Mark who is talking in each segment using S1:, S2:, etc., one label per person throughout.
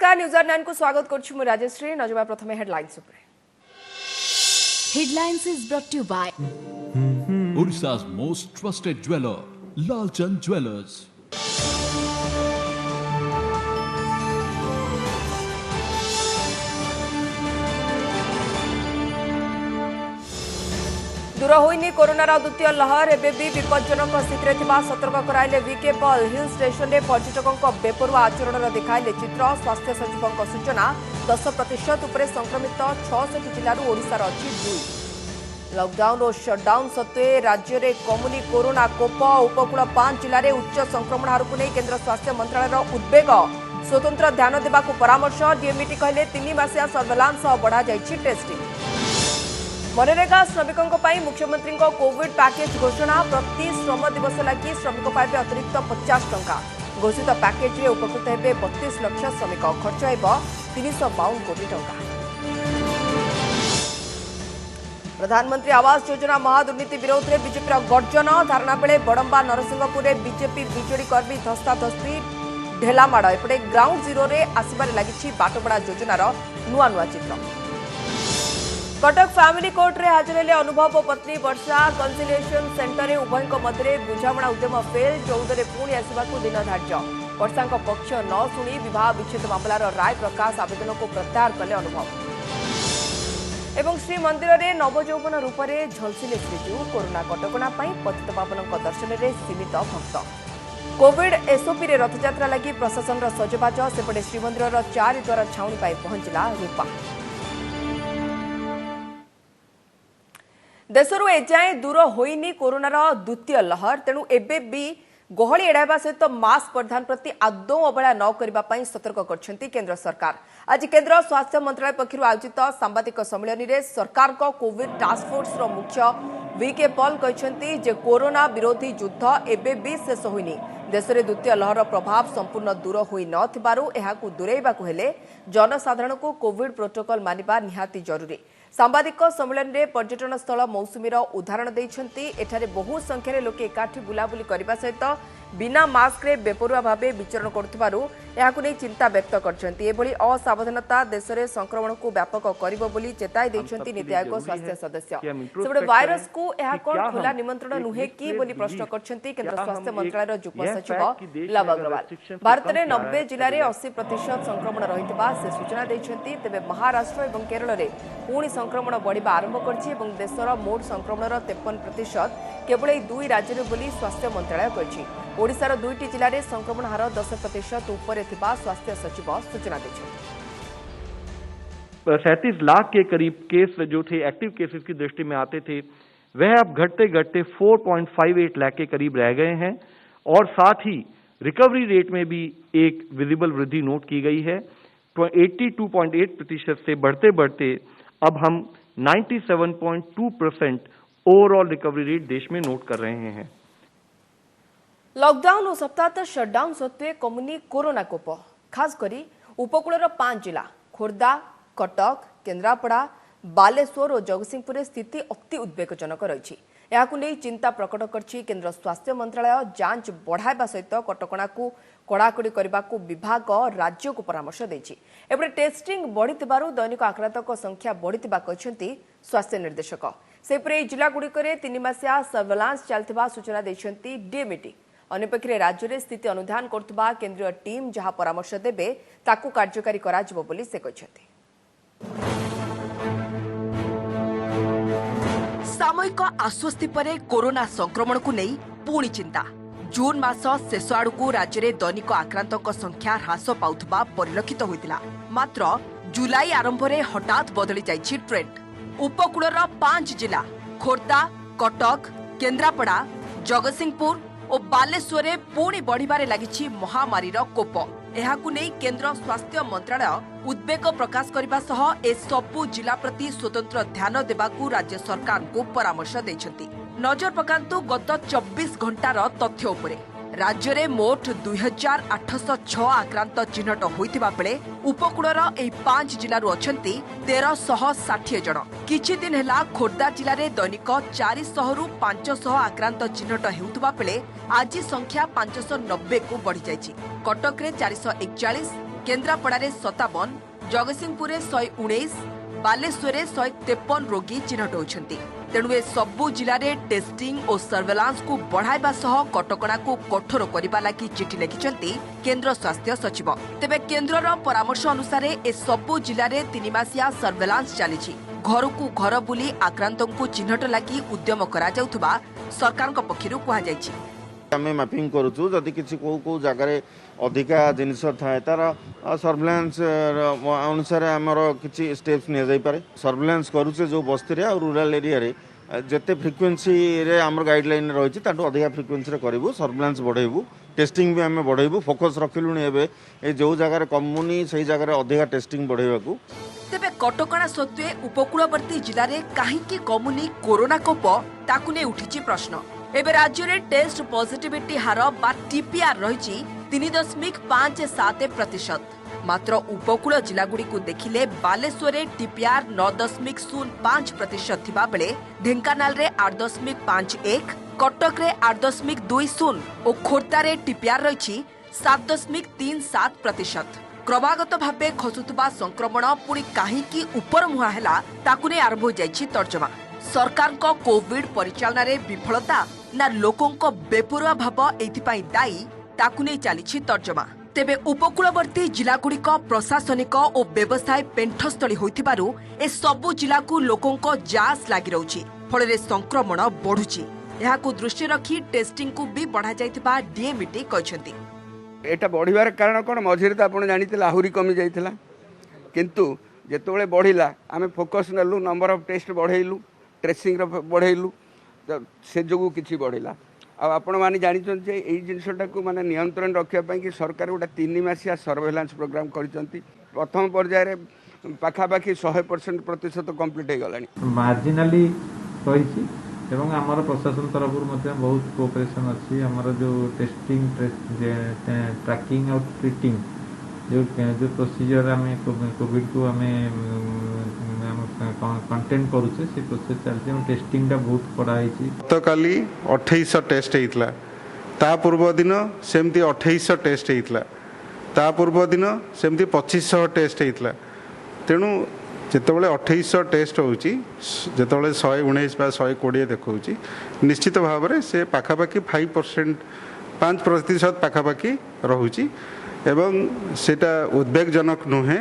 S1: नमस्कार न्यूज 9 को स्वागत करछु मु राजश्री। नजबा प्रथमे हेडलाइंस ऊपर।
S2: Headlines is brought to you by
S3: Odisha's most trusted jeweler, Lalchand Jewelers.
S1: दूर होइनी कोरोनार द्वितीय लहर एबे भी विपज्जनक स्थिति सतर्क कराइले वीके पॉल। हिल स्टेशन में पर्यटकों बेपरुआ आचरण दिखाइले चित्र। स्वास्थ्य सचिवों सूचना 10% उपरे संक्रमित 66 जिलूर ओडिशार अच्छी 2। लॉकडाउन और शटडाउन सत्वे राज्य में कमुनी कोरोना कोप। उपकूल 5 जिले में उच्च संक्रमण हार को नहीं केन्द्र स्वास्थ्य मंत्रालय उद्वेग। स्वतंत्र ध्यान देवा परामर्श। डीएमईटी कहले 3 मासिया सर्वेलांस बढ़ा जाइछि टेस्टिंग। मनरेगा श्रमिकों मुख्यमंत्री कोविड पैकेज घोषणा। प्रति श्रम दिवस लगी श्रमिक पाइबे अतिरिक्त 50 टंका। घोषित पैकेज में उपकृत हेबे 32 लाख श्रमिक। खर्च हेब 352 कोटी टंका। प्रधानमंत्री आवास योजना महादुर्नीति विरोध में बीजेपी गर्जन। धारणा बेले बड़म्बा नरसिंहपुर में बीजेपी बीजेडी कर्मी धस्ताधस्ती ढेलामाड़। एपटे ग्राउंड जीरो रे आसबार लगी बाटबड़ा योजनार नुआ नुआ चित्र। कटक फैमिली कोर्ट रे हाजिर हेले अनुभव और पत्नी वर्षा। कन्सिलिएशन सेंटर उभय मध्य बुझामणा उद्यम फेल। 14 पुणी आसवाक दिन धार्य। वर्षा पक्ष न शुणी विवाह विच्छेद मामलार राय प्रकाश आवेदन को प्रत्याहार कले अनुभव। एवं श्रीमंदिर में नवजौवन रूप से झलसिले श्रीजू। कोरोना कटकणा पतितपावन दर्शन में सीमित भक्त। कोविड एसओपी रे रथयात्रा लगी प्रशासन सजबाज। सेपटे श्रीमंदिर 4 द्वार छाउणी पहुंचला रूपा। देशरू एजाए दूर होइनी कोरोनार द्वितीय लहर। तेणु एबे भी गहली एड़ाइबा सहित मास्क परिधान प्रति आदौ अवहेला न करबा पई सतर्क करछंती केंद्र सरकार। आज केंद्र स्वास्थ्य मंत्रालय पक्षरु आयोजित सांबादिक सम्मेलन में सरकार को कोविड टास्क फोर्स रो मुख्य वीके पॉल कहछंती जे कोरोना विरोधी युद्ध एबे भी शेष होइनी। देश में द्वितीय लहर प्रभाव संपूर्ण दूर होई न थिबारु एहाकु दुरेइबाकु हेले जनसाधारण को कोविड प्रोटोकॉल मानिबा निहाती जरूरी। सांबादिक सम्मेलन में पर्यटन स्थल मौसुमीर उदाहरण देइछंती। एठारे बहु संख्यार लोके एकाठी बुलाबुली करबा सहित बिना मास्क रे बेपरुआ भावे विचरण करुथिबारु एहाकु नै चिंता व्यक्त करछंती। एभली असावधानता देश में संक्रमण को व्यापक करिबो बोली चेताई देइछंती नीति आयोग स्वास्थ्य सदस्य। सेबडे वायरस को एहा कोन खुला निमंत्रण नुहे की बोली प्रश्न करछंती केंद्र स्वास्थ्य मंत्रालय युग्म सचिव लव अग्रवाल। भारत में 90 जिले में 80% संक्रमण रहितबा से सूचना देइछंती। तेबे महाराष्ट्र और केरल में पुणी संक्रमण बढ़िबा आरंभ करछि एवं देशर मोट संक्रमणर 53% केवल 2 राज्य बोली स्वास्थ्य मंत्रालय कहछि। ओडिशार 2टी जिले में संक्रमण हार 10% ऊपर थिबा स्वास्थ्य सचिव सूचना देछंती।
S4: 37 लाख के करीब केस जो थे एक्टिव केसेस की दृष्टि में आते थे वह अब घटते घटते 4.58 लाख के करीब रह गए हैं और साथ ही रिकवरी रेट में भी एक विजिबल वृद्धि नोट की गई है। 82.8% से बढ़ते बढ़ते अब हम 97.2% ओवरऑल रिकवरी रेट देश में नोट कर रहे हैं।
S1: लॉकडाउन और सप्ताह शटडाउन सत्वे कमुनी कोरोना कोप। खास करी उपकूलर 5 जिला खोर्धा, कटक, केन्द्रापड़ा, बालेश्वर और जगतसिंहपुर स्थिति अति उद्वेगजनक रही। यहाकु नहीं चिंता प्रकट करछि केंद्र स्वास्थ्य मंत्रालय। जांच बढ़ाइबा सहित कटकणा को कड़ाकड़ी करने को विभाग राज्य को परामर्श देछि। एपटे टेस्टिंग बढ़िथिबारु दैनिक आक्रांतक संख्या बढ़िथिबा कहछंती स्वास्थ्य निर्देशक। सेपरे जिला गुड़िकरे 3 मासिया सर्वेलांस चलथिबा सूचना देछंती डीएमईटी। अन्यपक्षे राज्य में स्थिति अनुधान करथुबा केंद्रीय टीम जहां परामर्श देबे ताकू कार्यकारी कराजिबो बोली से कहछंती। सामयिक आश्वस्ति परे कोरोना संक्रमण को नहीं पुणी चिंता। जून मास शेष आड़क राज्य में दैनिक आक्रांतक संख्या ह्रास पाउथबा परिलक्षित होइतिला। मात्र जुलाई आरंभ में हठात बदली जाइछि ट्रेंड। उपकूलर 5 जिला खोर्धा, कटक, केन्द्रापड़ा, जगतसिंहपुर और बालेश्वर पुणी बढ़िबारे लागिछि महामारीर कोप। एहाकु नै केंद्र स्वास्थ्य मंत्रालय उद्वेग प्रकाश करबा सह ए सबु जिला प्रति स्वतंत्र ध्यान देबाकू राज्य सरकार को परामर्श दैछंती। नजर पकांतु गत 24 घंटार तथ्य उपरे। राज्य में मोट 2806 आक्रांत चिन्हट होइतिबा बेले उपकूलर एही 5 जिलारु अछंती 1360 जन। किछि दिन हेला खोर्धा जिले में दैनिक 400 रु 500 आक्रांत चिन्हट हेउतिबा बेले आज संख्या 590 को बढ़ी जाइछि। कटक रे 441, केन्द्रापड़ारे 57, जगतसिंहपुर 119, बालेश्वर 153 रोगी चिन्हट होती। तेणु ए सबु जिले में टेस्टिंग और सर्वेलांस को बढ़ाइबा सह कटकणा को कठोर करने लगी चिठी लिखिं केन्द्र स्वास्थ्य सचिव। तेबे केन्द्रर परामर्श अनुसार ए सबु जिले में 3 मासिया सर्वेलांस चली। घर को घर बुली आक्रांतों को चिन्हट लगी उद्यम करा जाउथबा सरकार पक्षरु कहा जायछि।
S2: आमे मैपिंग करूछु जदि किसी को जगह अधिका जिनिस थाए तार सर्वेलेंस अनुसार आमर किसी स्टेप्स नि जाई पारे। सर्वेलेंस करूचे जो बस्ती रे और रूरल एरिया रे जेते फ्रिक्वेंसी रे आमर गाइडलाइन रही ताठू अधिका फ्रिक्वेंसी रे करिवु। सर्वेलेंस बढ़ाइबु, टेस्टिंग भी आमे बढ़ाइबु। फोकस रखिलुनी एबे ए जो जगह कमुनी सही जगह अधिका टेस्टिंग बढ़ाइबाकू।
S1: तेबे कटकणा सत्वे उपकूलवर्ती जिले में कहीं कमुनी कोरोना कोप ताकू ने उठी प्रश्न। एबे राज्य में टेस्ट पॉजिटिविटी हार बा टीपीआर रही 3.57%। मात्र उपकूल जिलागुड़ी को देखिले बालेश्वर टीपीआर 9.05% थिबा बेले ढेंकानाल रे 8.51, कटक रे 8.20 और खोर्धा रे टीपीआर रही 7.37%। क्रमागत भावे खसुवा संक्रमण पुणी कहीं उपर मुहां है ताकू ने आरंभ हो जाइछि तर्जमा। सरकार को कोविड परिचालन रे विफलता ना लोकों को बेपरुआ भाव एथिपाई दायी ताकू ने चली तर्जमा। तेबे उपकूलवर्ती जिलागुड़िक प्रशासनिक और व्यवसाय पेंठस्थली होइथिबारु ए सबु जिला को लोकों को जास लागि रहउछि, फल संक्रमण बढ़ुछि। एहाकू दृष्टि रखी टेस्टिंग को भी बढ़ा जाइथिबा डीएमईटी कहछन्ति।
S5: एटा बढ़िबार कारण कौन मझे तो आपड़ जानी आहरी कमी जाइला किंतु जिते बढ़ला आम फोकस नेलु, नंबर ऑफ टेस्ट बढ़ेलु, ट्रेसिंग बढ़ेलु, से जो किसी बढ़ला। आपण मैंने जानते यही जिनटा को माने नियंत्रण रखापी कि सरकार गोटे 3 मासिया सर्वेलांस प्रोग्राम करछंती। प्रथम पर्यायर पाखापाखि 100% प्रतिशत कम्प्लीट हो गलानी।
S6: मार्जिनाली रही एवं आमर प्रशासन तरफ बहुत कोऑपरेशन अच्छी। आमर जो टेस्टिंग ट्रैकिंग और ट्रीटिंग जो प्रोसीजर आम कोविड को आम कंटेन करुचे से प्रोसेस चलती। टेस्टिंग बहुत कराई।
S7: गतकाली 2800 टेस्ट होता, ता पूर्व दिन सेमती 2800 टेस्ट होता, ता पूर्व दिन सेमती 2500 टेस्ट होता। तेणु जितेबाला 2800 टेस्ट होची जितेबाला 119 बा 120 देखौची निश्चित भाव में से पाखापाखि 5% पाखापाखि रहुची एवं सेटा उद्वेगजनक नुहे।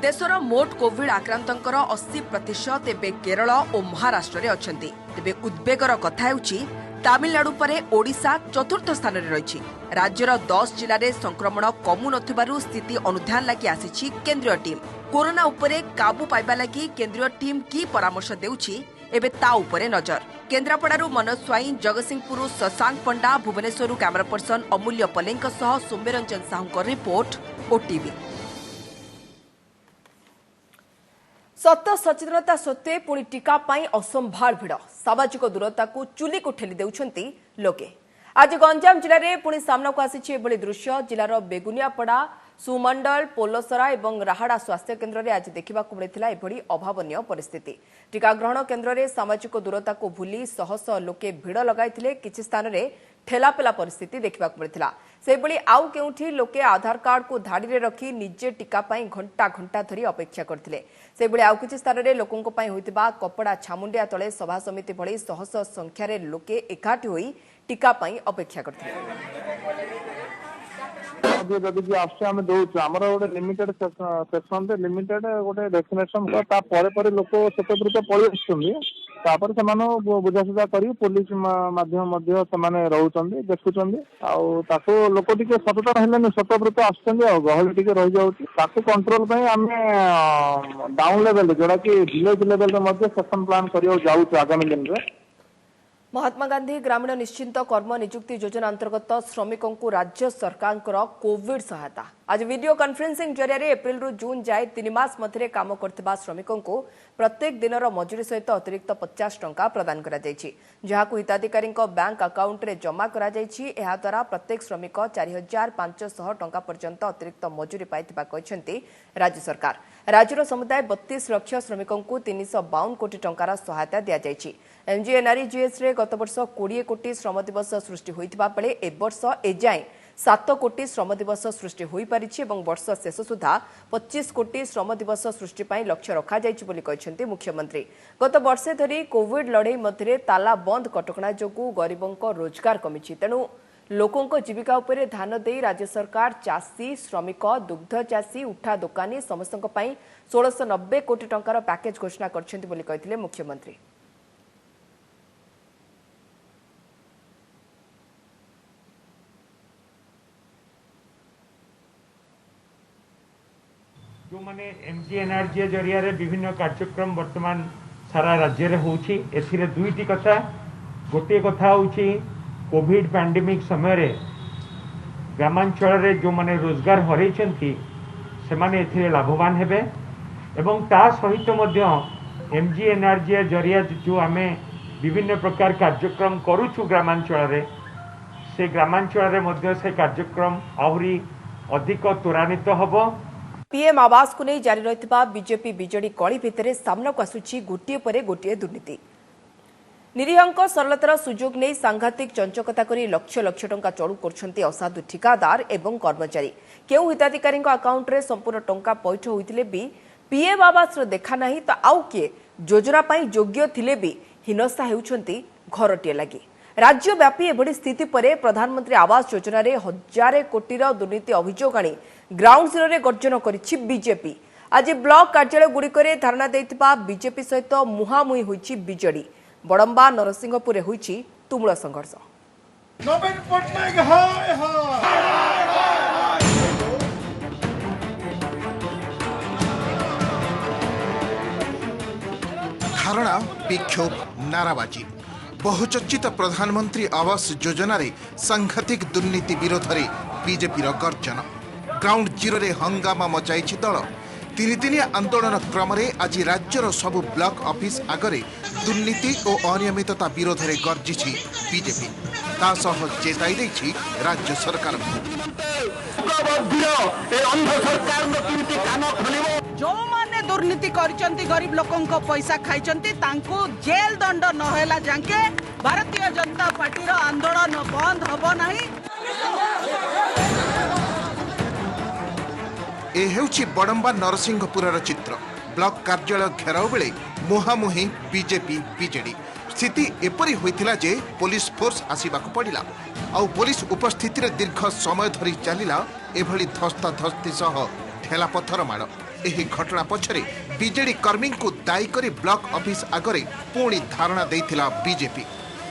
S1: देशर मोट कोविड आक्रांतंकर 80% एबे केरल और महाराष्ट्र रे अछंती। तेबे उद्वेगर कथा हेउची तामिलनाडु परे ओडिशा चतुर्थ स्थान रे रहिछि। राज्यर 10 जिला रे संक्रमण कमु नथिबारु स्थिति अनुध्यान लागि आसिछि केंद्रीय टीम। कोरोना उपरे काबू पाइबा लागि केंद्रीय टीम की परामर्श देउछि एबे ता उपरे नजर। केन्द्रापड़ारू मनोज स्वाई, जगतसिंहपुर शशांक पंडा, भुवनेश्वर कैमरा पर्सन अमूल्य पलेंक सह सौम्यरंजन साहू रिपोर्ट ओटीवी। सत सचेतनता सत्वे पुणी टीका पाई असंभाल भिड़, सामाजिक दूरता को चुली को ठेली देउछंती लोके। आज गंजाम जिले में पुणी सामना को आसी एभली दृश्य। जिलार बेगुनियापड़ा, सुमंडल, पोलसरा और राहाड़ा स्वास्थ्य केन्द्र में आज देखा मिलता एभली अभावनीय परिस्थिति। टीका ग्रहण केन्द्र में सामाजिक दूरता को भूली शह शह लोके भिड़ लगाई। किछि स्थान में ठेलापेला परिस्थिति देखा मिलता। से आउ केउठी लोके आधार कार्ड को धाड़ी रे रखी निजे टीका पाई घंटा घंटा धरी अपेक्षा करथिले। से आउ किछि स्थान में लोकों पाई होइतिबा कपड़ा छामुंडिया तले सभा समिति भली शह शह संख्यार लोके एकाठी होई टीका पाई अपेक्षा करथिले।
S8: जदि आसছে ଆମେ ଦଉଛୁ ଆମର ଗୋଟେ ଲିମିଟେଡ ସେକ୍ସନ ରେ ଲିମିଟେଡ ଗୋଟେ ଭ୍ୟାକ୍ସିନେସନ ତା ପରେ ପରେ ଲୋକ ସେତେବେଳେ ତ ପଳେଇ ଆସୁଛନ୍ତି। ତାପରେ ସେମାନଙ୍କୁ ବୁଝାସୁଝା କରି ପୋଲିସ ମାଧ୍ୟମ ମଧ୍ୟ ସେମାନେ ରହୁଛନ୍ତି, ଦେଖୁଛନ୍ତି। ଆଉ ତାକୁ ଲୋକ ଟିକେ ସଚେତନ ହେଲେନି, ସତର୍କତା ଆସୁଛନ୍ତି, ଆଉ ଗହଳି ଟିକେ ରହିଯାଉଛି। ତାକୁ କଣ୍ଟ୍ରୋଲ ପାଇଁ ଆମେ ଡାଉନ ଲେଭେଲ ଯୋଉଟା କି ଭିଲେଜ ଲେଭେଲରେ ମଧ୍ୟ ସେକ୍ସନ ପ୍ଲାନ କରିବାକୁ ଯାଉଛୁ ଆଗାମୀ ଦିନରେ।
S1: महात्मा गांधी ग्रामीण निश्चिंत कर्म निजुक्ति योजना अंतर्गत श्रमिकों को राज्य सरकार कोविड सहायता। आज वीडियो कॉन्फ्रेंसिंग जरिए एप्रिल रु जून जाए 3 मास मध्य काम करथिबा श्रमिकों को प्रत्येक दिन मजूरी सहित अतिरिक्त 50 टंका प्रदान करा जायछि, जहां हिताधिकारी बैंक अकाउंट रे जमा करा जायछि। एहा द्वारा प्रत्येक श्रमिक 4500 टंका पर्यंत अतिरिक्त मजूरी पाइथिबा कहछन्ती राज्य सरकार। राज्यर समुदाय 32 लाख श्रमिकों को 352 कोटी टंकार सहायता दिया जायछि। एमजीएनआरईजीएस रे गत वर्ष 20 कोटी श्रम दिवस सृष्टि होइथिबा बेले ए वर्ष एजाए 7 कोटी श्रम दिवस सृष्टि हो पारिछि एवं वर्ष शेष सुधा 25 कोटी श्रम दिवस सृष्टि ପାଇଁ लक्ष्य रखा जाइछि बोली କହିଛନ୍ତି मुख्यमंत्री। गत वर्षे धरी कोविड लड़ाई मध्य ताला बंद कटकणा जोगु गरीबों रोजगार कमिछि। तेणु लोकों जीविका उपरे ध्यान दे राज्य सरकार चाषी श्रमिक दुग्ध चाषी उठा दोकानी समस्त 1690 कोटी टंकार पैकेज घोषणा करछन्ति बोली कहिथिले मुख्यमंत्री।
S9: जो माने एमजीएनआरजी जरिया रे विभिन्न कार्यक्रम वर्तमान सारा राज्य रे होउछि। एथिरे दुईटी कथा, गोटे कथा होउछि कोविड पैंडेमिक समय रे ग्रामांचल रे जो माने रोजगार हरैछन्ति से माने एथिरे लाभवान हेबे एवं ता सहित मध्य एमजीएनआरजी जरिया जो आमे विभिन्न प्रकार कार्यक्रम करूछु ग्रामांचल रे से ग्रामांचल रे मध्य से कार्यक्रम आहुरी अधिक त्वरान्वित हबो।
S1: पीएम आवास को नहीं जारी रही बीजेपी बीजेडी कली भितर सामना को आसुची गोटे पर गोटे दुर्नीति। निरीहंक सरलतार सुजोग नहीं सांघातिक चंचकता करी लक्ष लक्ष टंका चढ़ू कर असाधु ठिकादार एवं कर्मचारी। केउ हिताधिकारी अकाउंट रे संपूर्ण टंका पैठ होइतिले भी पीएम आवास देखा नहीं तो आउ किए योजना पाई योग्य थिले भी हिनस्ता हेउछंती घरटिए लगी। राज्यव्यापी एभली स्थिति पर प्रधानमंत्री आवास योजना रे 1000 कोटीर दुर्नीति अभियोग आनी ग्राउंड जीरो रे गर्जन करिछि बीजेपी। आज ब्लॉक कार्यालय गुड़िकरे धारणा देइथिबा बीजेपी सहित मुहामुही होइछि बीजेडी। बड़म्बा नरसिंहपुर रे होइछि तुमुल संघर्ष।
S10: धारणा विक्षोभ नाराबाजी बहुचर्चित प्रधानमंत्री आवास योजना रे सांघातिक दुर्नीति विरोध में बीजेपी गर्जन। ग्राउंड जीरो रे हंगामा मचाई दल। तीन दिनिया आंदोलन क्रम आज राज्यर सबु ब्लॉक ऑफिस आगरे दुर्नीति और अनियमितता विरोध में गर्जिछि बीजेपी। तासह चेताई देछि राज्य सरकार
S11: जो माने दुर्नीति करिसंती गरीब लोकों को पैसा खाइसंती तांको जेल दंड नहेला जाके भारतीय जनता पार्टी रो आंदोलन बंद हबो नाही।
S10: ए हेउछि बड़म्बा नरसिंहपुर चित्र। ब्लॉक कार्यालय घेराव बेले मुहामुही बीजेपी बीजेडी। स्थिति एपरी होइथिला जे पुलिस फोर्स आसीबाकू पड़िला आउ पुलिस उपस्थिति रे दीर्घ समय धरी चलिला एभली धस्ता धस्ती सह ठेला पत्थर माड़। एही घटना पछरे बीजेडी कर्मी को दायी करी ब्लॉक ऑफिस आगरे पुणी धारणा देइथिला बीजेपी।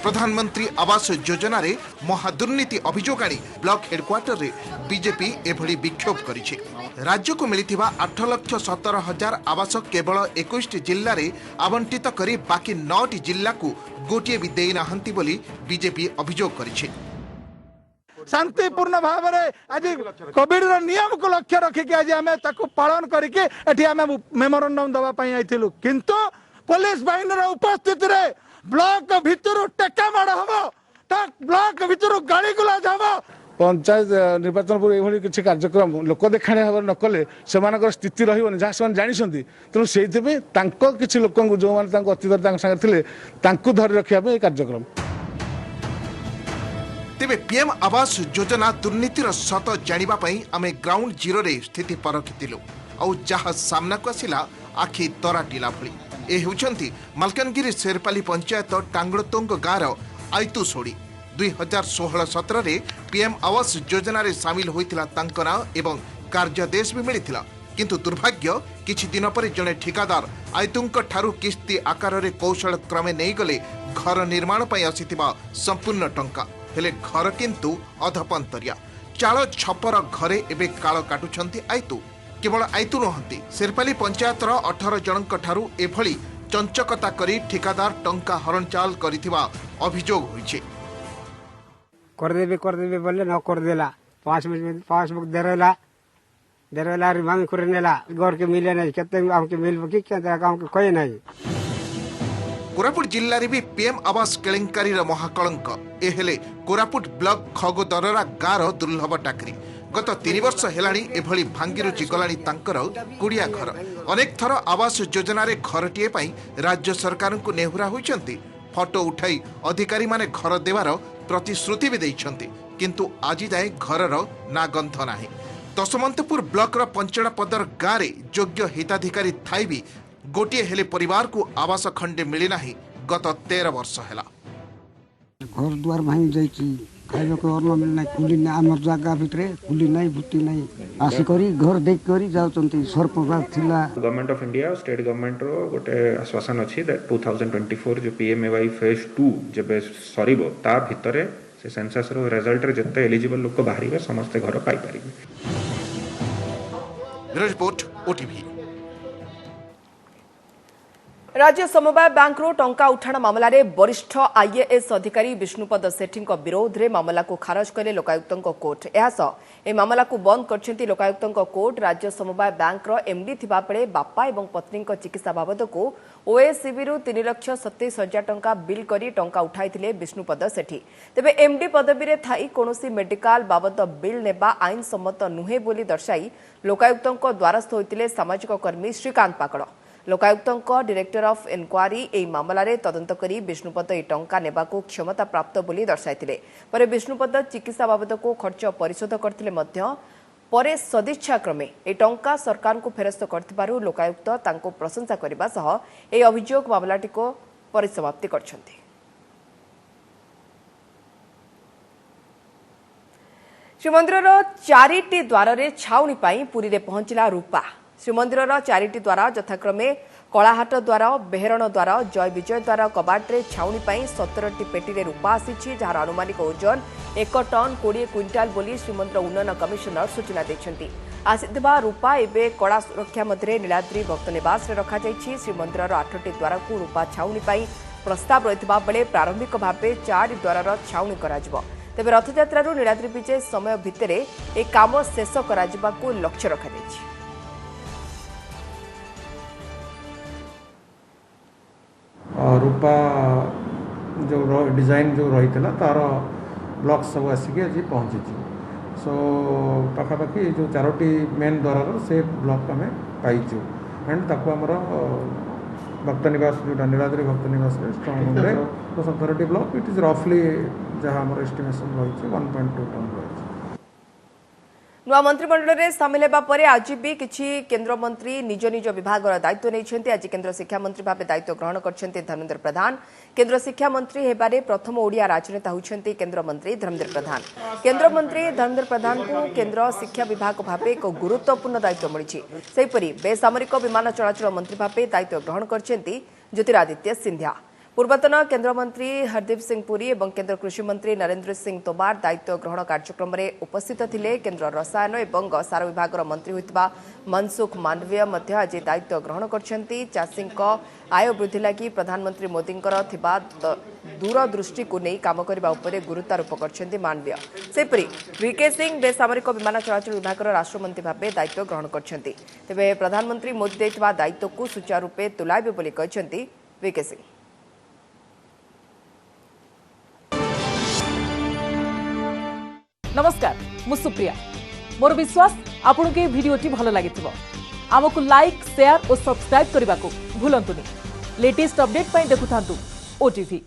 S10: प्रधानमंत्री आवास योजना रे महादुर्नीति अभियोग आनी ब्लॉक हेडक्वार्टर रे बीजेपी एभली विक्षोभ करिछि। राज्य को मिलिथिबा 8,17,000 आवास केवल 21 जिल्ला रे आवंटित करी बाकी 9 जिल्ला को गोटिए भी देई नाहंती बोली बीजेपी अभियोग करिछि।
S8: शांतिपूर्ण भाव में आज कोविड नियम को लक्ष्य रखिक आज आम पालन करके मेमोरांडम दवा आइलु किंतु पुलिस बाहिनी उपस्थिति रे ब्लॉक भितर टेका माड़ हम ब्लॉक भितर गाड़ी गुलाज हम। पंचायत निर्वाचन पूर्व ये किसी कार्यक्रम लोक देखाणी भाव न कले से स्थिति रही जहाँ से जानते तेणु से किसी लोक जो मैंने अतीत सागे धरी रखा कार्यक्रम।
S10: तेबे पीएम आवास योजना दुर्नीतिर सत जानिबा पई आमे ग्राउंड जीरो रे स्थिति परखितिलु और जहाँ सामना को आसिला आखि तराटिला भली। ए हेउछंती मालकानगिरी शेरपाली पंचायत टांगड़तोंग गाँर आयतु सोड़ी। 2016-17 रे पीएम आवास योजना रे शामिल होइतिला तांको नाम एवं कार्यादेश भी मिलिथिला किंतु दुर्भाग्य किछि दिन पर जने ठिकादार आयतुंक ठारू किस्ती आकार रे कौशल क्रमे नहीं गले घर निर्माण पई आसितिबा संपूर्ण टंका हेले घर किंतु अधपंतरिया चाल छपर घरे एबे काल काटुछंती आयतु। केवल आयतु नहंती शेरपाली पंचायतर 18 जनक ठारू एभली चंचकता करी ठिकादार टंका हरणचाल करिथिबा अभियोग होइछे।
S12: करदेबे बोले न करदेला 5 बुक देरेला मांग करनेला घर के मिले नहीं केते हमके मिल की केते काम के कोई नहीं।
S10: कोरापुट जिल्ला रे भी पीएम आवास केलेंकारी महाकलंक ए हेले कोरापुट ब्लॉक खगोदररा गाँर दुर्लभ टाकरी। गत 3 वर्ष हेलाणी एभली भांगिरुचि गलाणी तांकर कुड़िया घर। अनेक थर आवास योजना रे घरटीए पई राज्य सरकार को नेहुरा होइछंती। फोटो उठाई अधिकारी माने घर देवार प्रतिश्रुति भी देइछंती किंतु आज जाए घरर ना गंध नाही। दशमंतपुर ब्लॉक पंचड़ा पदर गाँव में योग्य हिताधिकारी थाई भी गोटे हेले परिवार को आवास खंडे मिली नाही गत 13 वर्ष है।
S12: घर द्वार भांगी जाइए खाइबा को अन्न मिलना खुली ना आम जगह भितर खुली ना भूति ना आसिक घर देख कर जाऊँगी सरपंच थिला।
S13: Government of India state government रो गोटे आश्वासन अच्छी 2024 जो पीएमएवाई फेज 2 जब सरीबो ता भितरे से सेंसस रो रिजल्ट रे जते एलिजिबल लोक बाहरिबे समस्त घर पाई परिबे।
S10: Report OTV.
S1: राज्य समवाय बैंक टंका उठाण मामला रे वरिष्ठ आईएएस अधिकारी विष्णुपद सेठी विरोध में मामला को खारज कले लोकायुक्त कोर्ट। यह मामला को बंद करछंती लोकायुक्त कोर्ट। राज्य समवाय बैंक एमडी थिबा बेले बापा एवं पत्नी चिकित्सा बाबद को ओएससीबी 3,27,000 टंका बिल करी टंका उठाइथिले विष्णुपद सेठी। तेबे एमडी पदवी रे थाई कोनोसी मेडिकल बाबद बिल नेबा आईन सम्मत नुहे बोली दर्शाई लोकायुक्त द्वारस्थ होइतिले सामाजिक कर्मी श्रीकांत पाकड़। लोकायुक्त डायरेक्टर ऑफ इनक्वारी एई मामला रे तदंत करी विष्णुपद ए टंका नेबाको क्षमता प्राप्त बोली दर्शाइथिले। परे विष्णुपद चिकित्सा बाबद को खर्च परिशोध करथिले मध्य परे सदिच्छा क्रमे ए टंका सरकार को फेरस्त करथिबारु लोकायुक्त तांको प्रशंसा करबा सह ए अभियोग मामलाटी को परिसमाप्ति करछन्ती। श्रीमंदिर 4टी द्वार रे छाउणी पाई पुरी रे पहुंचला रूपा। श्रीमंदिर 4टी द्वार यथाक्रमे कलाहाट द्वार, बेहरण द्वार, जय विजय द्वार कबाटे छाउणी पाई 17टी पेटी रे रूपा आसी जार अनुमानिक ओजन 1 टन 20 क्विंटाल बोली श्रीमंदिर उन्नयन कमिशनर सूचना देछंती। आसीथिबा रूपा एबे कड़ा सुरक्षा मध्य नीलाद्री भक्त निवास रे रखा जाइछि। श्रीमंदिर 8टी द्वार को रूपा छाउणी पाई प्रस्ताव रहितबा बेले प्रारंभिक भाबे 4 द्वार छाउणी कराजिबो। तेबे रथयात्रा नीलाद्री विजय समय भितर ए काम शेष कराजिबाकू लक्ष्य रखा जाइछि।
S6: रूपा जो डिजाइन जो रही था तार ब्लॉक सब आसिक आज पहुँची। सो पाखापाखि जो 4टी मेन द्वार से ब्लॉक आम पाइचु एंड ताको आमर भक्त निवास जो नीलाद्री भक्त निवास स्ट्रॉन्ग रूम रे 17टी ब्लॉक इट इज रफली जहाँ आम एस्टिमेशन रही 1.2 टन रही।
S1: नुआ मंत्रिमंडल में सामिल होगा पर आज भी किछि केंद्र मंत्री निज निज विभाग दायित्व नहीं। आज केंद्र शिक्षा मंत्री भाव दायित्व ग्रहण करछन्ते धर्मेंद्र प्रधान। केंद्र शिक्षा मंत्री हेबारे प्रथम ओडिया राजनेता होछन्ते केंद्र मंत्री धर्मेंद्र प्रधान। केंद्र मंत्री धर्मेंद्र प्रधान को केंद्र शिक्षा विभाग भाव एक गुरुत्वपूर्ण दायित्व मिली। सेहीपरि बेसामरिक विमान चलाचल मंत्री भाव दायित्व ग्रहण करछन्ते ज्योतिरादित्य सिंधिया। पूर्वतन केंद्र मंत्री हरदीप सिंह पुरी और केंद्र कृषि मंत्री नरेंद्र सिंह तोमार दायित्व ग्रहण कार्यक्रम में उपस्थित थिले। केंद्र रसायन और सार विभाग मंत्री होइतबा मनसुख मांडवीय मध्य आज दायित्व ग्रहण करछन्ती। चाषी आय वृद्धि लगी प्रधानमंत्री मोदी दूरदृष्टि को नहीं काम करबा उपरे गुरुत्वारोप करछन्ती मांडवीय। सेपरि वीके सिंह बेसामरिक विमान चलाचल विभाग राष्ट्रमंत्री भाव दायित्व ग्रहण करछन्ती। तेबे प्रधानमंत्री मोदी देथिबा दायित्व को सुचारू रूपे तुलाइबे बोली कहछन्ती वीके सिंह।
S14: नमस्कार मु सुप्रिया। मोर विश्वास आपन के वीडियोटी भल लगी आमको लाइक शेयर और सब्सक्राइब करने को भूलंतुनि। लेटेस्ट अपडेट देखुथांतु ओटीवी।